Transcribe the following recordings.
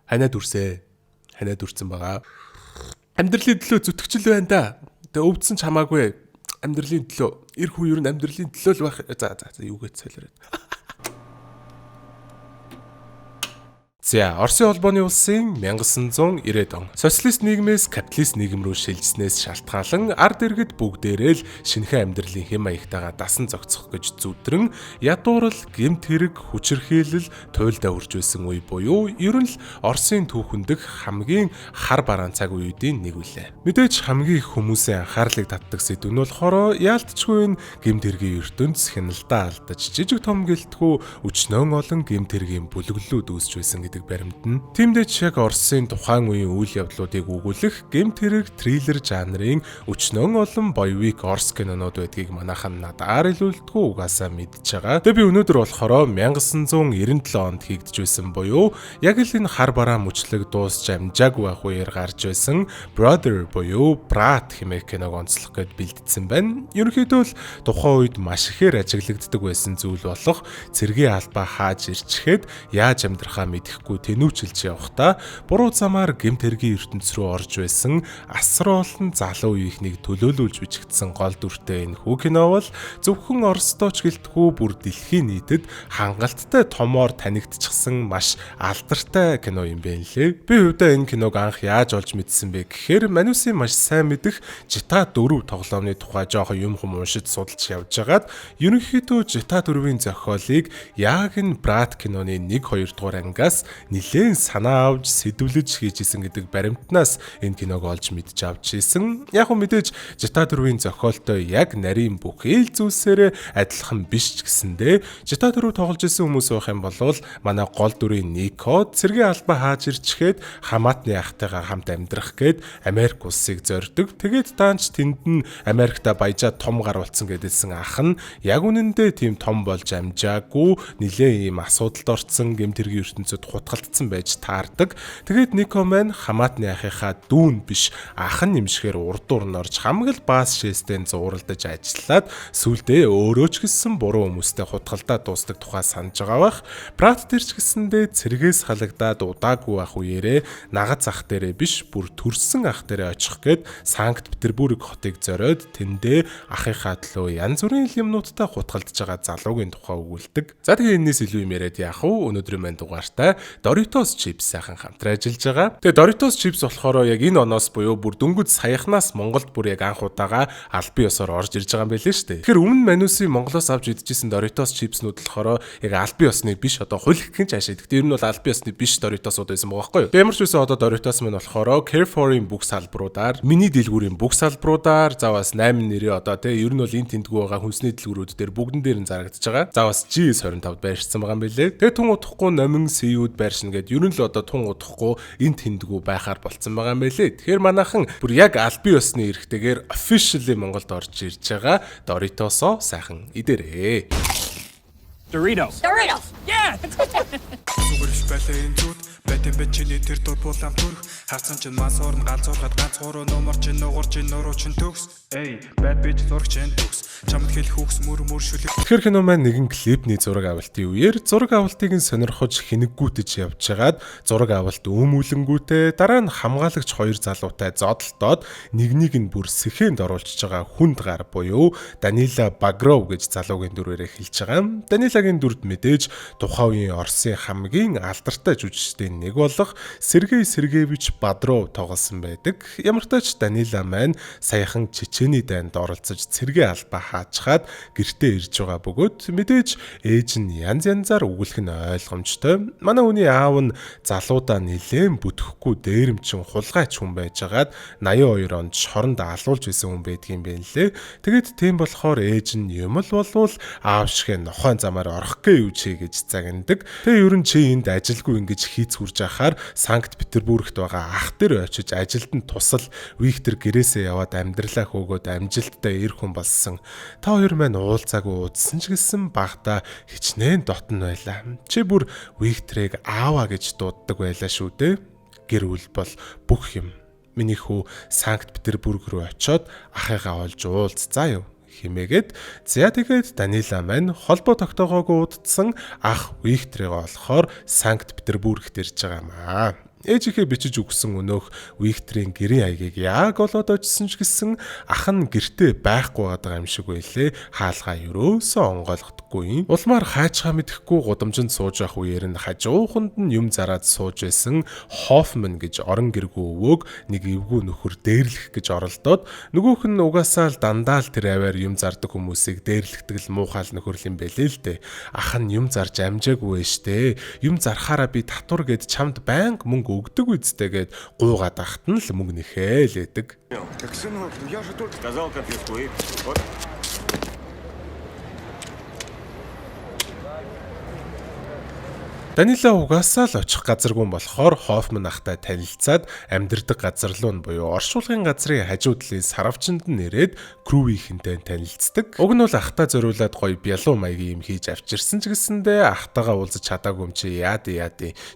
Ханаад үрсэ. Ханаад үрсэн байгаа. Амьдралын төлөө зүтгэжл байна да. Тэгээ өвдсөн ч хамаагүй. Амьдралын төлөө. Эр хүн ер нь амьдралын төлөө л байх. За юу гэж солиороо. За, Оросын холбооны улсын 1990-ад он социалист нийгмээс капиталист нийгэм рүү шилжснээс шалтгаалan ард иргэд бүгдээрээ л шинэхэн амьдралын хэм маягтайгаа дасан зохицох гэж зүудрэн ядуурл, гэмт хэрэг, хүчирхийлэл туйлдаа үрж байсан үе буюу ер нь л Оросын түүхэндх хамгийн хар бараан цаг үеүүдийн нэг үлээ. Мэдээж хамгийн их хүмүүсийн анхаарлыг татдаг сэдв нь болохоор яалтчгүй гэмт хэргийн ертөнц хяналтаа алдаж жижиг том гэлтгүү өчнөн олон гэмт хэргийн бүлэглэлүүд үүсч байсан гэдэг баримтна. Тиймдээч яг Оросын тухайн үеийн үйл явдлуудыг өгүүлэх гэмт хэрэг триллер жанрын өчнөн олон боевик Орос кинонууд байдгийг манайхан надаар илүүлдэггүй угаасаа мэдж байгаа. Тэгээ би өнөөдөр болохоор 1997 онд хийгдэж байсан буюу яг л энэ хар бараа мөчлөг дуусч амжаагүй байх үеэр гарч байсан Brother буюу Brat хэмээх киног онцлох гэд бэлдсэн байна. Ерөнхийдөө л тухайн үед маш ихээр ажиглагддаг байсан зүйл болох цэргийн албаа хааж ирчихэд яаж амьдрахаа мэдэхгүй тэнүүчилж явахдаа буруу замаар гэмт хэргийн ертөнц рүү орж байсан асар олон залуу үеийнхнийг төлөөлүүлж бичигдсэн гол дүртэй энэ хүү кино бол зөвхөн Оросдоо ч гэлтгүй бүр дэлхийн нийтэд хангалттай томоор танигдчихсан маш алдартай кино юм байна лээ. Би хувьдаа энэ киног анх яаж олж мэдсэн бэ гэхээр Манусын маш сайн мэдих GTA 4 тоглоомны тухай жоохон юм хүм уншиж судалж явж байгаад ерөнхийдөө GTA 4-ийн зохиолыг яг энэ Brat киноны 1-2 дугаар ангиас нилээн санаа авч сэдвлэж хийж исэн гэдэг баримтнаас энэ киног олж мэдж авч исэн. Яг нь мэдээж GTA 4-ийн зохиолтой яг нарийн бүх ил зүйлсээрээ адилхан биш ч гэсэндээ GTA 4 тоглож исэн хүмүүс байх юм бол манай гол дүрийн Нико цэргийн албаа хааж ирчихэд хамаатны ахтайгаа хамт амьдрах гээд Америк улсыг зорддог. Тэгээд даанч тэнд нь Америкта баяжаа том гаруулсан гэдэлсэн ах нь яг үнэндээ тийм том болж амжаагүй нилээн ийм асуудалд орцсон гэмт хэргийн ертөнцид хутгалтсан байж таардаг. Тэгээд Нико маань хамаатны ахыхаа дүүн биш ах нь нэмшгээр урд урн орж хамаг л баас шээстэй зууралдаж ажиллаад сүлдээ өөрөө ч гэсэн буруу хүмүүстэй хутгалдаа дуустдаг тухай санаж байгаа бах. Brat дээр ч гэсэндээ цэргээс халагдаад удаагүй байх үеэрээ нагаз ах дээрээ биш бүр төрсөн ах дээрээ очих гээд Санкт Петербург хотыг зориод тэндээ ахыхаа төлөө янз бүрийн юмнуудтай хутгалдаж байгаа залуугийн тухай өгүүлдэг. За тэгээ энэс илүү юм яриад яах вэ? Өнөөдрийн маань дугаартай Doritos chips сайхан хамтран ажиллаж байгаа. Тэгээ Doritos chips болохоор яг энэ оноос буюу бүр дөнгөж саяхнаас Монголд бүр яг анх удаага албан ёсоор орж ирж байгаа юм байлээ шүү дээ. Тэгэхээр өмнө Манусын Монголоос авч идчихсэн Doritos chipsнууд болохоор яг албан ёсны биш одоо хууль гэх чинь ашигладаг. Тэр нь бол албан ёсны биш Doritosууд байсан байгаа байхгүй юу? Ямар ч үсэн одоо Doritos маань болохоор Carrefour-ийн бүх салбаруудаар, миний дэлгүүрийн бүх салбаруудаар, за бас 8 нэрээ одоо тий ер нь бол энэ тэмдгүү байгаа хүнсний дэлгүүрүүд дээр бүгдэн дээр нь зарагдаж байгаа. За бас G25 байршсан байгаа юм байлээ. Тэгээ тун удахгүй номин сэйүүд байршин гэд ер нь л одоо тун удахгүй энэ тэмдгүү байхаар болцсон байгаа юм байлээ. Тэгэхээр манайхан бүр яг албан ёсны эрхтэйгээр officially Монголд орж ирж байгаа Doritos-о сайхан идэрээ. Doritos. Yeah. Зүгэрш байлаа энэ зүуд бэтэн бэчний тэр дур булам төрх харцан чин мас орн галзуурхад ганц гурав номер чин нугар чин нуруу чин төгс эй бад бич зураг чин төгс чамд хэл хүүхс мөр шүлэг. Тэгэхээр кино маань нэгэн клипний зураг авалтын үеэр зураг авалтыг нь сонирхож хинэггүүтэж явж хагаад зураг авалт өөмүүлэнгүүтээ дараа нь хамгаалагч хоёр залуутай зодолтоод нэг нь бүр сэхэнд оруулж байгаа хүнд гар буюу Данила Багров гэж залуугийн дүрээрээ хэлж байгаа. Данилагийн дүрд мэдээж тухайн үеийн Оросын хамгийн алдартай жүжигчдийн нэг болох Сергей Сергеевич Бодров тоглосон байдаг. Ямар ч тач Данила маань саяхан Чечений дайнд оролцож цэргийн албаа хаачхаад гэртээ ирж байгаа бөгөөд мэдээж ээж нь янз янзаар өгүүлэх нь ойлгомжтой. Манай хүний аав нь залуудаа нилээн бүтэхгүй дээрэмчин хулгайч хүн байжгаад 82 онд шоронд алуулж исэн хүн байдгийн байна лээ. Тэгэд тийм болохоор ээж нь юм л болвол аав шиг нохойн замаар орох гээ юу чи гэж загнадаг. Тэгээ ер нь чи энд ажилгүй ингэж хийц хүрж ахаар Санкт Петербургт байгаа ах дээр очиж ажилд нь тусал Виктор гэрээсээ яваад амьдралаа хөөгөөд амжилттай эр хүн болсон. Та хоёр маань уулзаагүй удсан ч гэсэн багада хичнээн дотн байлаа. Чи бүр Викторыг ааваа гэж дууддаг байлаа шүү дээ. Гэр бүл бол бүх юм. Миний хүү Санкт Петербург руу очиод ахыгаа олж уулзцаа юу химээгээд за тэгээд Данила маань холбоо тогтоогоогүй удсан ах Викторыг олохоор Санкт Петербургт ирж байгаа юм аа. Ээжийнхээ бичиж өгсөн өнөөх Викторийн гэрийн аягийг яг олоод очсон ч гэсэн ах нь гэртээ байхгүй байгаа юм шиг байлээ. Хаалгаа ерөөсөө онгойлгохгүй. Улмаар хаачгаа мэдэхгүй гудамжинд сууж явах үеэр нь хажууханд нь юм зараад сууж байсан Хоффман гэж орон гэргүй өвөөг нэг эвгүй нөхөр дээрлэх гэж оролдоод нөгөөх нь угаасаа л дандаа л тэр аваар юм зардаг хүмүүсийг дээрлэхдэг л муухай нөхөр юм байлээ л дээ. Ах нь юм зарж амжаагүй штэ. Юм зархаараа би татвар гэд чамд байнга мөнгө өгдөг үсттэй гэд гуугаад ахт нь л мөнгө нэхээ л эдэг. Так, сынок, я же только сказал конфискуй. Вот. Данила угаасаа л очих газаргүй болохоор Хоффман ахтай танилцаад амьдардаг газар руу нь буюу оршуулгын газрын хажуу талын саравчанд нь нэрээд Крувийнхэнтэй танилцдаг. Уг нь бол ахтай зориулаад гоё бялуу маягийн юм хийж авчирсан ч гэсэндээ ахтайгаа уулзаж чадаагүй юм чи яад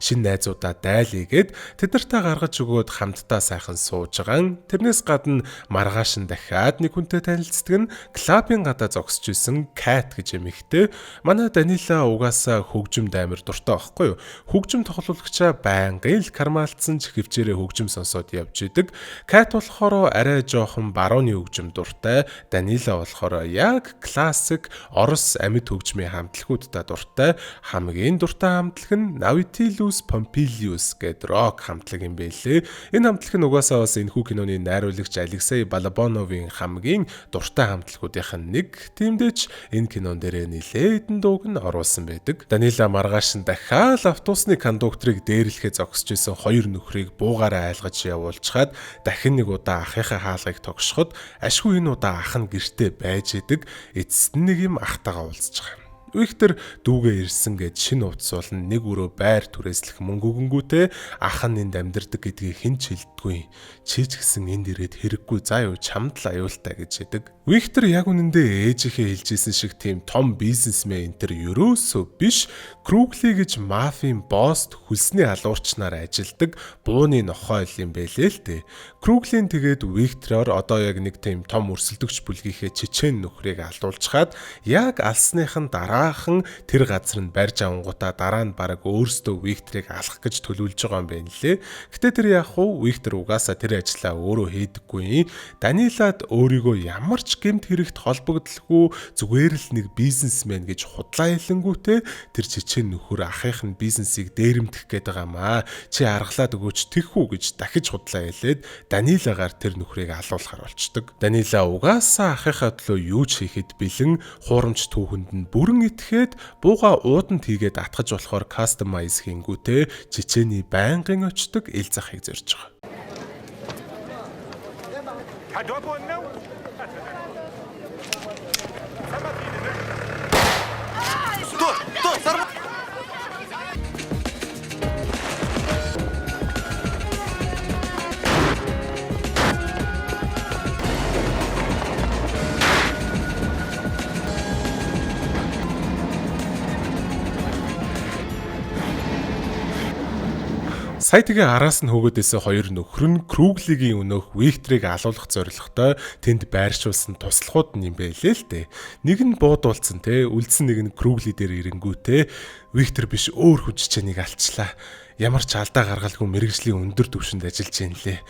шин найзуудаа дайлийгээд тэднэртэй гаргаж өгөөд хамтдаа сайхан сууж байгаа. Тэрнээс гадна маргааш нь дахиад нэг хүнтэй танилцдаг нь клабын гадаа зогсож исэн Кат гэж эмэгтэй. Манай Данила угаасаа хөгжимд амар дуртай байхгүй юу? Хөгжим тоглоулагчаа байнгын л кармаалтсан ч хөвчээрээ хөгжим сонсоод явж идэг. Кат болохоор арай жоохон барууны хөгжим дуртай. Данила болохоор яг классик орос амьд хөгжмийн хамтлагуудтай дуртай. Хамгийн дуртай хамтлаг нь Nautilus Pompilius гэдэг рок хамтлаг юм байлээ. Энэ хамтлаг нь угаасаа бас энэхүү киноны найруулагч Алексей Балабановын хамгийн дуртай хамтлагуудынх нь нэг. Тиймдээч энэ кинон дээр нэлээдэн дууг нь оруулсан байдаг. Данила маргааш нь дахиад автобусны кондукторыг дээрлэхээ зогсож исэн хоёр нөхрийг буугаараа айлгаж явуулчихад дахин нэг удаа ахыхаа хаалгыг тогшоход ашгүй энэ удаа ах нь гэртээ байж идэг. Эцэст нь нэг юм ахтайгаа уулзж байгаа. Виктор дүүгээ ирсэн гэд шинэ утас болон нэг өрөө байр түрээслэх мөнгө өгөнгүүтээ ах нь энд амьдардаг гэдгийг хэн ч хэлдэггүй. Чи ч гэсэн энд ирээд хэрэггүй заа юу чамд л аюултай гэж хэдэг. Виктор яг үнэндээ ээжийнхээ хэлжсэн шиг тийм том бизнесмен энэ төр ерөөсөө биш. Кругли гэж мафийн босст хөлсний алуурчнаар ажилдаг бууны нохой юм байлээ л дээ. Круглин тэгээд Виктороор одоо яг нэг тийм том өрсөлдөгч бүлгийнхээ чечен нөхрийг алдуулчихад яг алсныхан дараахан тэр газар нь барьж авангуудаа дараа нь бараг өөрсдөө Викторыг алах гэж төлөвлөж байгаа юм байна лээ. Гэтэ тэр яг хуу Виктор угаасаа тэр ажлаа өөрөө хийдэггүй. Данилад өөрийгөө ямар ч гэмт хэрэгт холбогдлохгүй зүгээр л нэг бизнесмен гэж худлаа хэлэнгүүтээ тэр чечен нөхөр ахих нь бизнесийг дээрэмдэх гээд байгаа маа. Чи аргалаад өгөөч тэхүү гэж дахиж худлаа хэлээд Данилагаар тэр нөхрийг алуулахар болчдөг. Данила угаасаа ахихаа төлөө юу ч хийхэд бэлэн хуурамч түүхэнд нь бүрэн итгэхэд бууга ууданд хийгээд атгаж болохоор кастомайз хийнгүүтээ чечений байнгын очдог ил захыг зорж байгаа. Сая тэгээ араас нь хөөгөөдөөсөө хоёр нөхөр нь Круглигийн өнөөх Викторыг алуулах зорилготой тэнд байршуулсан туслахууд нь юм байлээ л дээ. Нэг нь буудуулсан те үлдсэн нэг нь Кругли дээр ирэнгүүтээ Виктор биш өөр хүн чичээнийг алчлаа. Ямар ч алдаа гаргалгүй мэрэгжлийн өндөр түвшинд ажиллаж ийн лээ.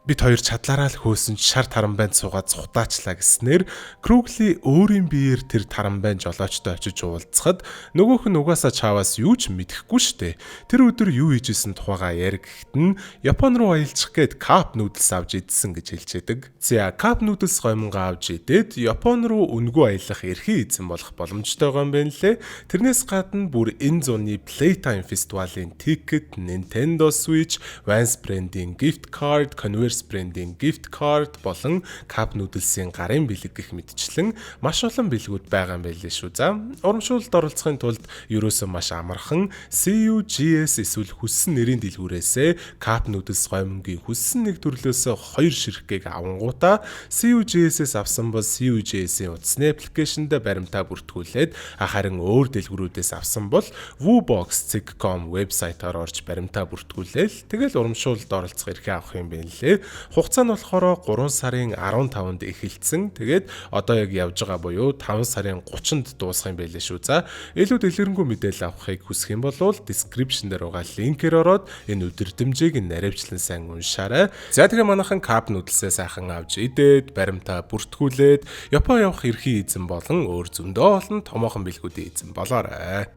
Бид хоёр чадлаараа л хөөсөн шар тарамбайнд суугаад цухтаачлаа гэснээр Кругли өөрийн биеэр тэр тарамбайн жолоочтой очиж уулзахад нөгөөх нь угаасаа чааваас юу ч мэдэхгүй штэ. Тэр өдөр юу хийжсэн тухайгаа яриг гэхэд нь Япон руу аялчих гээд кап нүүдэлс авч идсэн гэж хэлжээдэг. За кап нүүдэлс гомонго авч идээд Япон руу үнгүй аялах эрхээ эзэн болох боломжтой байгаа юм байна лээ. Тэрнээс гадна бүр энэ зууны Playtime фестивалийн ticket, Nintendo Switch, Vans брендийн gift card, Converse брендийн gift card болон Cup Noodles-ийн гарын бэлэг гэх мэтчлэн маш олон бэлгүүд байгаа юм байлээ шүү. За урамшуулалд оролцохын тулд ерөөсөө маш амархан CUGS эсвэл хүссэн нэрийн дэлгүүрээсээ Cup Noodles гомонгийн хүссэн нэг төрлөөсөө 2 ширхгийг авангуудаа CUGS-ээс авсан бол CUGS-ийн утасны аппликейшнд баримтаа бүртгүүлээд харин өөр дэлгүүрүүдээс авсан бол WooBox.com вебсайтаар орж баримтаа бүртгүүлээл тэгэл урамшуулалд оролцох эрхээ авах юм байна лээ. Хугацаа нь болохоор 3 сарын 15-нд эхэлсэн. Тэгээд одоо яг явж байгаа буюу 5 сарын 30-нд дуусах юм байлээ шүү. За илүү дэлгэрэнгүй мэдээлэл авахыг хүсэх юм бол description дээр байгаа линкээр ороод энэ өдөртөмжийг наривчлан сайн уншаарай. За тэгээ манайхан кап нүүдэлсээ сайхан авч идээд баримтаа бүртгүүлээд Япон явах эрхий эзэн болон өөр зөндөө олон томоохон бэлгүүдийн эзэн болоорой.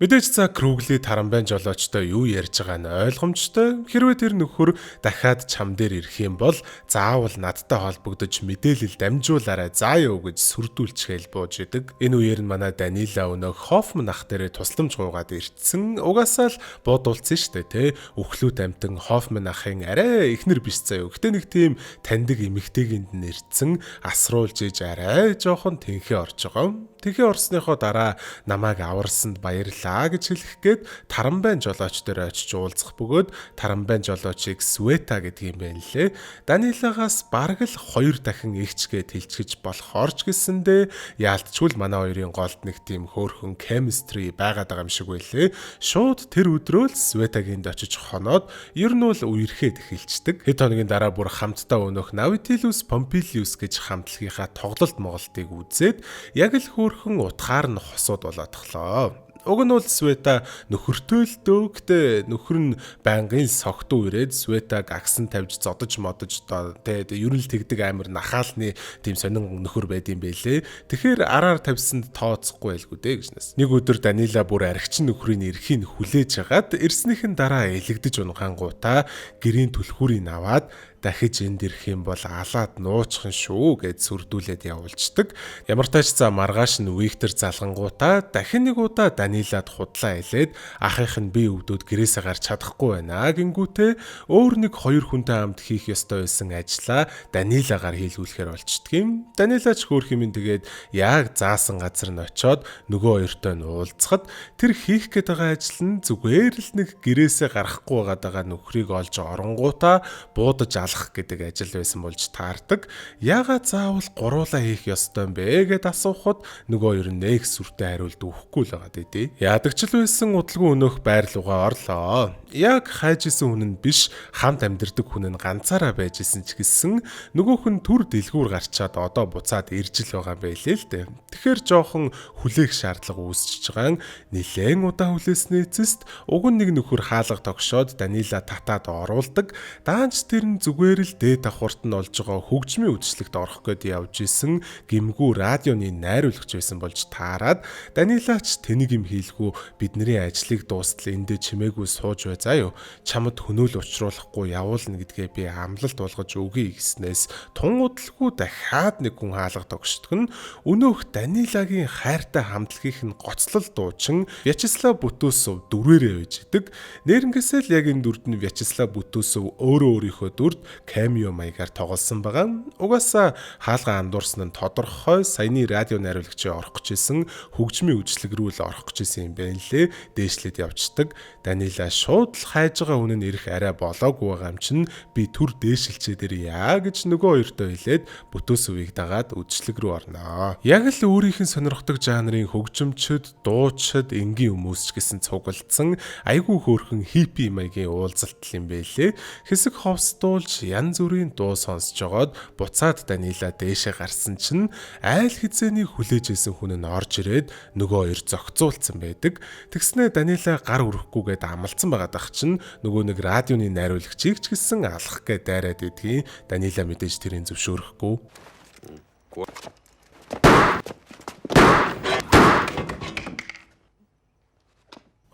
Мэдээж за Кругли тарамбайн жолоочтой юу ярьж байгаа нь ойлгомжтой. Хэрвээ тэр нөхөр дахиад чам дээр ирэх юм бол заавал надтай холбогдож мэдээлэл дамжуулаарай заа юу гэж сүрдүүлчихэл бууж идэг. Энэ үеэр нь манай Данила өнөө Хофман ах дээрээ тусламж гуугаад ирсэн. Угаасаа л буудуулсан штэ тэ. Өхлүүд амтан Хофман ахын арай ихнэр биш заа юу. Гэтэ нэг тийм таньдаг эмэгтэйгэнд нэрцэн асруулж иж арай жоохон тэнхээ орж байгаа. Тэнхээ орсныхоо дараа намайг аварсанд баярлаа гэж хэлэх гээд тарамбайн жолооч дээр очиж уулзах бөгөөд тарамбайн жолоочийг Света гэдэг юм байна лээ. Данилагаас бараг л 2 дахин ихчгээд хэлчихэж болохоор ч гэсэндээ яалтчгүй манай хоёрын голд нэг тийм хөөрхөн chemistry байгаад байгаа юм шиг байлээ. Шууд тэр өдрөө л Светагинд очиж хоноод ер нь бол үерхэд эхэлцдэг. Хэд хоногийн дараа бүр хамтдаа өнөх Nautilus Pompilius гэж хамтлагийнхаа тоглолт моголтыг үзээд яг л хөөрхөн утгаар нь хосууд болоод тахлаа. Уг нь бол Света нөхөртэй л дөө. Гэтэ нөхөр нь байнгын согтуу ирээд Светаг агсан тавьж зодож модож тэгээд ер нь л тэгдэг амир нахаалны тийм сонин нөхөр байд юм бэлээ. Тэгэхээр араар тавьсанд тооцохгүй байлгүй дээ гэжнээс. Нэг өдөр Данила бүр архичин нөхрийн эрхийг хүлээж хагаад ирснийхэн дараа элэгдэж унгаангуудаа гэрийн түлхүүрийг аваад дахиж энд ирэх юм бол алаад нууцхан шүү гэж сүрдүүлээд явуулцдаг. Ямар тач за маргааш нь Виктор залгангуудаа дахин нэг удаа Данилад худлаа хэлээд ахынх нь бие өвдөд гэрээсээ гарч чадахгүй байна гингүүтээ өөр нэг 2 хүнтэй хамт хийх ёстой байсан ажлаа Данилагаар хийлгүүлэхээр болчдөг юм. Данилач хөөх юм тэгээд яг заасан газар нь очиод нөгөө хоёртой нь уулзахад тэр хийх гээд байгаа ажил нь зүгээр л нэг гэрээсээ гарахгүй байгаа нөхрийг олж оронгуудаа буудаж гэдэг ажил байсан болж таардаг. Яагаад заавал гуруулаа хийх ёстой юм бэ гэд асуухад нөгөө хоёр нэг сүртэй хариулт өгөхгүй л байгаа дээ. Яадаг ч л байсан удалгүй өнөөх байрлуугаа орлоо. Яг хайжсэн хүн нь биш хамт амьдардаг хүн нь ганцаараа байж исэн ч гэсэн нөгөөх нь түр дэлгүүр гарчаад одоо буцаад ирж л байгаа байлээ л дээ. Тэгэхээр жоохон хүлээх шаардлага үүсчихэж байгаа. Нилээн удаан хүлээсний эцэст уг нэг нөхөр хаалга тогшоод Данила татаад оруулдаг. Даанч тэр нь зүгээр л дээд давхарт нь олж байгаа хөгжмийн үдшилтэд орох гээд явж исэн гимгүү радионы найруулагч байсан болж таарад Данилач тэнийг юм хийлгүү бидний ажлыг дуустал эндээ чимээгүй сууж бай заа юу чамд хөнөөл учруулахгүй явуулна гэдгээ би амлалт болгож өгье гэснээс тун удалгүй дахиад нэг хүн хаалга тогшдог нь өнөөх Данилагийн хайртай хамтлагийнх нь гоцлол дуучин Вячеслав Бутусов дүрээрээ байж идэг. Нэрнгээсээ л яг энэ дүрд нь Вячеслав Бутусов өөрийнхөө дүрд камео маягаар тоглосон байгаа. Угаасаа хаалга андуурсан нь тодорхой саяны радио найруулагчийн орох гэжсэн хөгжмийн үйлчлэг рүү л орох гэжсэн юм байна лээ. Дээшлээд явцдаг. Данила шууд л хайж байгаа хүн нь ирэх арай болоогүй байгаа юм чинь би түр дээшилчээ дээр яа гэж нөгөө хоёртой хэлээд Бутусовыг дагаад үйлчлэг рүү орноо. Яг л өөрийнх нь сонирхдаг жанрын хөгжимчд, дуучид, энгийн хүмүүс ч гэсэн цуглдсан айгүй хөөрхөн хиппи маягийн уулзалт юм байлээ. Хэсэг ховсдуулж янз бүрийн дуу сонсож жогоод буцаад Данила дээшээ гарсан чинь айл хизээний хүлээж исэн хүн нь орж ирээд нөгөө хоёр зогцуулсан байдаг. Тэгснэ Данила гар өрөхгүйгээд амлцсан байгаа дах чинь нөгөө нэг радионы найруулагчийг ч гэсэн алах гээд дайраад идгийн. Данила мэдээж тэрийн зөвшөөрөхгүй.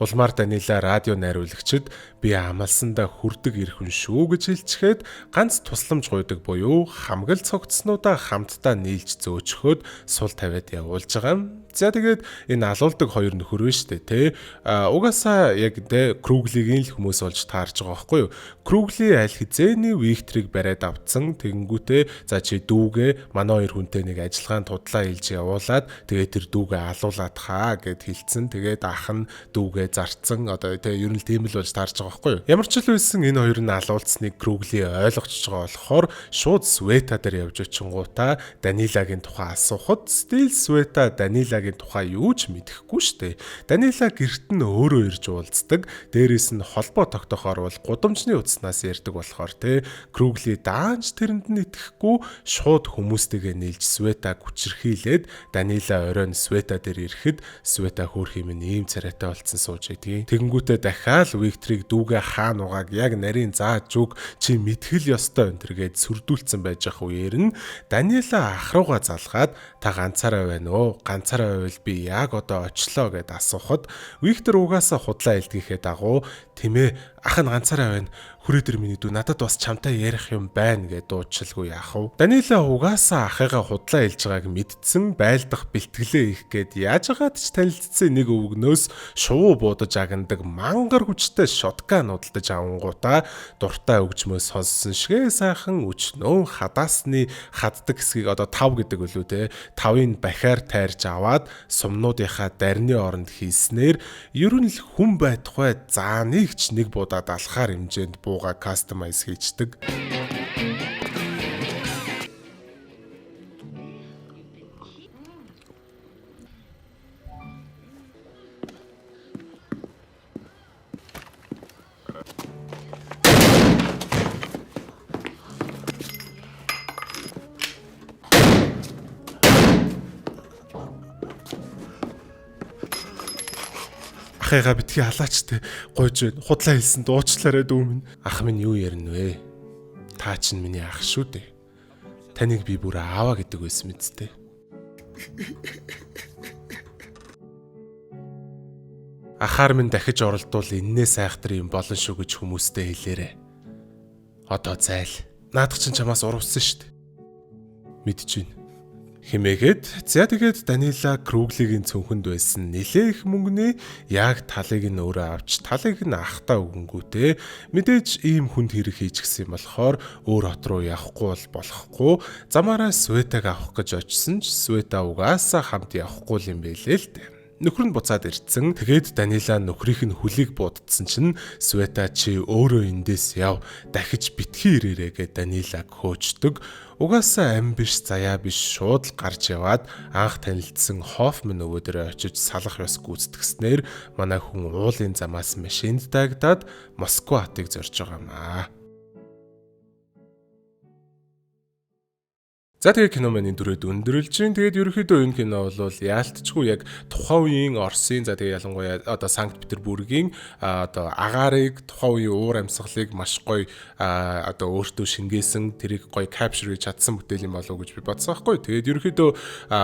Улмаар Данила радио найруулагчид би амлсандаа хүрдэг ирэх хүн шүү гэж хэлчихэд ганц тусламж гуйдаг буюу хамгал цогцснуудаа хамтдаа нийлж зөөчхөөд сул тавиад явуулж байгаа юм. За тэгээд энэ алуулдаг хоёр нөхөр вэ штэ тий. Угаасаа яг тэ Круглигийн л хүмүүс болж таарж байгаа байхгүй юу? Кругли аль хизээний Викторийг бариад авцсан тэгэнгүүтээ за чи дүүгээ манай хоёр хүнтэй нэг ажиллагаанд тудлаа хэлж явуулаад тэгээд тэр дүүгээ алуулаад хаа гэд хэлсэн. Тэгээд ах нь дүүгээ зарцсан одоо тэ ер нь тийм л болж таарж байгаа байхгүй юу? Ямар ч л байсан энэ хоёр нь алуулцсныг Кругли ойлгочихж байгаа болохоор шууд Света дээр явж очингуудаа Данилагийн тухай асуухад Стил Света Данила Данилагийн тухай юу ч мэдэхгүй штэ. Данила гэрт нь өөрөө ирж уулздаг. Дээрээс нь холбоо тогтоохоор бол гудамжны утаснаас ярьдаг болохоор те Кругли даанч тэрэнд нь итгэхгүй шууд хүмүүстэйгээ нийлж Света хүчрхийлээд Данила оройн Света дээр ирэхэд Света хөөх юм ийм царайтай болцсон сууж байдгийг. Тэгэнгүүтээ дахиад Викторийг дүүгээ хаана угааг яг нарийн зааж үг чи мэдхэл ёстой өнтэргээд сүрдүүлсэн байж ах үеэр нь Данила ах руугаа залгаад та ганцаараа байна уу? Ганцаараа байвал би яг одоо очлоо гэд асуухад Виктор угаасаа худлаа илтгэхэд дагуу тэмээ ах нь ганцаараа байна. Хүрээ дээр миний дүү надад бас чамтай ярих юм байна гэд дуудчилгүй яах вэ? Данила угаасаа ахыгаа худлаа илж байгааг мэдсэн байлдах бэлтгэлээ их гээд яаж агаад ч танилцсан нэг өвгнөөс шувуу буудаж агнадаг мангар хүчтэй шотган нудалдаж авангуудаа дуртай өгчмөөс сонссон шигээ сайхан өчнөө хадаасны хаддаг хэсгийг одоо 5 гэдэг үлээ те 5-ын бахиар тайрж аваад сумнуудынхаа дарны оронд хийснээр ер нь л хүн байхгүй зааныг ч нэг будаад алхаар хэмжээнд бууга кастомайз хийчдэг. Ахыгаа битгий халаачтай гойж байна. Худлаа хэлсэн дуучлаарай дүү минь. Ах минь юу ярина вэ? Та чинь миний ах шүү дээ. Таныг би бүр ааваа гэдэг байсан мэт дээ. Ахаар минь дахиж оролдвол эннээс айхтар юм болно шүү гэж хүмүүстэй хэлээрэ. Одоо зайл. Наадах чинь чамаас урвсан шүү дээ. Мэдчихэв. Химээгээд за тэгээд Данила Круглигийн цүнхэнд байсан нэлээх мөнгөний яг талыг нь өөрөө авч талыг нь ахтаа өгөнгүүтээ мэдээж ийм хүнд хэрэг хийж гисэн болохоор өөр хот руу явахгүй болохгүй замаараа Светаг авах гэж очисон ч Света угаасаа хамт явахгүй юм байлээ л дээ. Нөхөр нь буцаад ирцэн. Тэгээд Данила нөхрийнх нь хөлийг буудсан чинь Света чи өөрөө эндээс яв. Дахиж битгий ирээрээ гэд Данилаг хөөждөг. Угаасаа ам биш заяа биш шууд л гарч яваад анх танилцсан Хофман өвөө дээр очиж салах ёс гүйцэтгснээр манай хүн уулын замаас машинд дагдаад Москва хотыг зорж байгаамаа. За тэгээ кино маань дүрээд өндөрлж чинь тэгээд ерөөхдөө энэ кино бол яалтчгүй яг тухайн үеийн Оросын за тэгээ ялангуяа одоо Санкт Петербургийн одоо агаарыг тухайн үеийн уур амьсгалыг маш гоё одоо өөртөө шингээсэн тэрийг гоё capture хийж чадсан бүтээл юм болов уу гэж би бодсон байхгүй. Тэгээд ерөөхдөө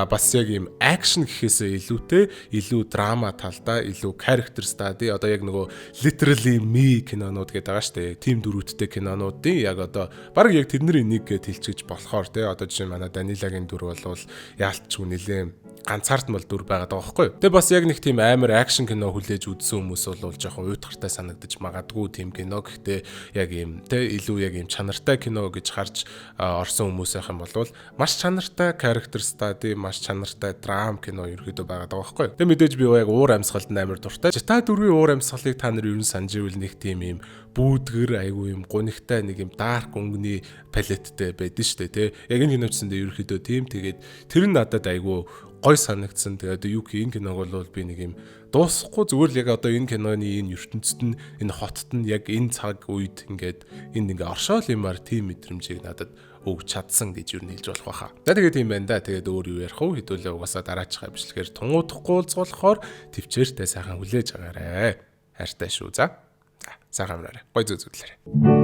бас яг ийм акшн гэхээсээ илүүтэй илүү драма талдаа илүү character study одоо яг нөгөө literally me кинонууд гэдэг байгаа шүү дээ. Тим дөрүүдтэй кинонуудын яг одоо баг яг тэрний нэг гэж хэлчихэж болохоор те одоо манай Данилагийн дүр бол яалтчгүй нэлээ ганцаардмал дүр байгаад байгаа байхгүй. Тэгээ бас яг нэг тийм амар акшн кино хүлээж үзсэн хүмүүс бол жоохон уйтгартай санагдаж магадгүй тийм кино. Гэхдээ яг ийм те илүү яг ийм чанартай кино гэж харж орсон хүмүүсийнх юм бол маш чанартай character study, маш чанартай драм кино ерөөдөө байгаад байгаа байхгүй. Тэгээ мэдээж би яг уур амьсгалд амар дуртай. Та дөрвийн уур амьсгалыг та нар юу н санаж ивэл нэг тийм ийм бүүдгэр айгүй юм гунигтай нэг юм dark өнгөний палеттэй байдэн штэ тий. Яг энэ киночсондээ ерөөхдөө тийм тэгээд тэр нь надад айгүй гой санагдсан. Тэгээд юу гэх энэ киног бол би нэг юм дуусахгүй зүгээр л яг одоо энэ киноны энэ ертөнцид нь энэ хотод нь яг энэ цаг үед ингээд энэ ингээ оршоол юмар тийм мэдрэмжийг надад өгч чадсан гэж юу нэлж болох байхаа. За тэгээд тийм байна да. Тэгээд өөр юу ярих вэ? Хэдүүлээ угаасаа дараачихаа бичлэгээр тунгуудахгүй уулзуулахаар төвчээртэй сайхан хүлээж агаарэ. Хайртай шүү за. За сайхан амраарай. Гой зүг зүглээрэй.